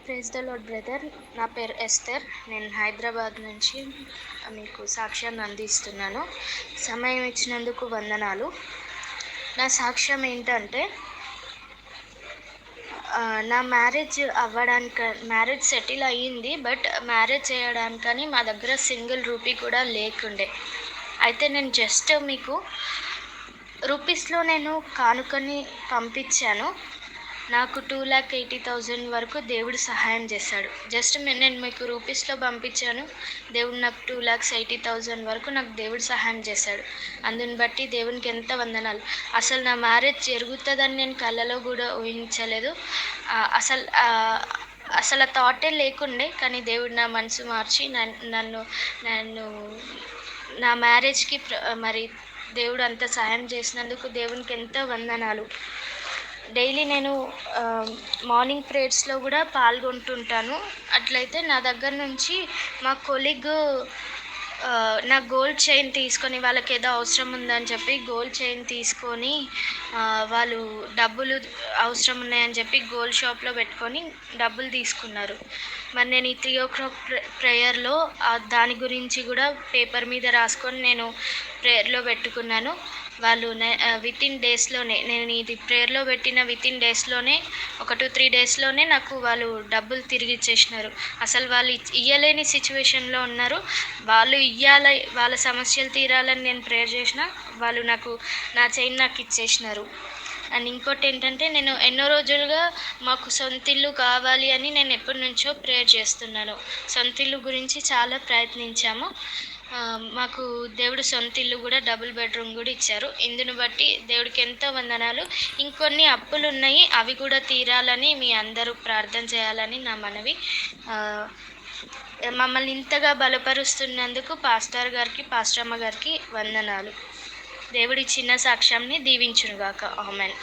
Praise the lord brother. నా పేరు Esther. నేను హైదరాబాద్ నుంచి మీకు సాక్ష్యాన్ని అందిస్తున్నాను. సమయం ఇచ్చినందుకు వందనాలు. నా సాక్ష్యం ఏంటంటే, నా మ్యారేజ్ సెటిల్ అయ్యింది. బట్ మ్యారేజ్ చేయడానికని మా దగ్గర సింగిల్ రూపీ కూడా లేకుండే. అయితే నేను జస్ట్ మీకు రూపీస్లో నేను కానుకని పంపించాను. నాకు 2,80,000 వరకు దేవుడు సహాయం చేశాడు. జస్ట్ నేను మీకు రూపీస్లో పంపించాను. దేవుడు నాకు 2,80,000 వరకు నాకు దేవుడు సహాయం చేశాడు. అందుని బట్టి దేవునికి ఎంత వందనాలు. అసలు నా మ్యారేజ్ జరుగుతుందని నేను కలలో కూడా ఊహించలేదు. అసలు ఆ థాటే లేకుండే. కానీ దేవుడు నా మనసు మార్చి నన్ను నా మ్యారేజ్కి మరి దేవుడు అంత సహాయం చేసినందుకు దేవునికి ఎంతో వందనాలు. డైలీ నేను మార్నింగ్ ప్రేయర్స్లో కూడా పాల్గొంటుంటాను. అట్లయితే నా దగ్గర నుంచి మా కొలీగ్ నా గోల్డ్ చైన్ తీసుకొని, వాళ్ళకి ఏదో అవసరం ఉందని చెప్పి గోల్డ్ చైన్ తీసుకొని, వాళ్ళు డబ్బులు అవసరం ఉన్నాయని చెప్పి గోల్డ్ షాప్లో పెట్టుకొని డబ్బులు తీసుకున్నారు. మరి నేను ఈ 3 o'clock ప్రేయర్లో దాని గురించి కూడా పేపర్ మీద రాసుకొని నేను ప్రేయర్లో పెట్టుకున్నాను. వాళ్ళు వితిన్ డేస్లోనే, నేను ఇది ప్రేయర్లో పెట్టిన వితిన్ డేస్లోనే, ఒక 2-3 డేస్లోనే నాకు వాళ్ళు డబ్బులు తిరిగి ఇచ్చేసినారు. అసలు వాళ్ళు ఇయ్యలేని సిచ్యువేషన్లో ఉన్నారు. వాళ్ళు ఇయ్యాలి, వాళ్ళ సమస్యలు తీరాలని నేను ప్రేయర్ చేసిన, వాళ్ళు నా చైన్ నాకు ఇచ్చేసినారు. అండ్ ఇంకోటి ఏంటంటే, నేను ఎన్నో రోజులుగా మాకు సొంతిల్లు కావాలి అని నేను ఎప్పటి నుంచో ప్రేయర్ చేస్తున్నాను. సొంతిల్లు గురించి చాలా ప్రయత్నించాము. మాకు దేవుడు సొంతిల్లు కూడా, డబుల్ బెడ్రూమ్ కూడా ఇచ్చారు. ఇందుని బట్టి దేవుడికి ఎంతో వందనాలు. ఇంకొన్ని అప్పులు ఉన్నాయి, అవి కూడా తీరాలని మీ అందరూ ప్రార్థన చేయాలని నా మనవి. మమ్మల్ని ఇంతగా బలపరుస్తున్నందుకు పాస్టర్ గారికి, పాస్టమ్మ గారికి వందనాలు. దేవుడి చిన్న సాక్ష్యాన్ని దీవించునుగాక. ఆమెన్.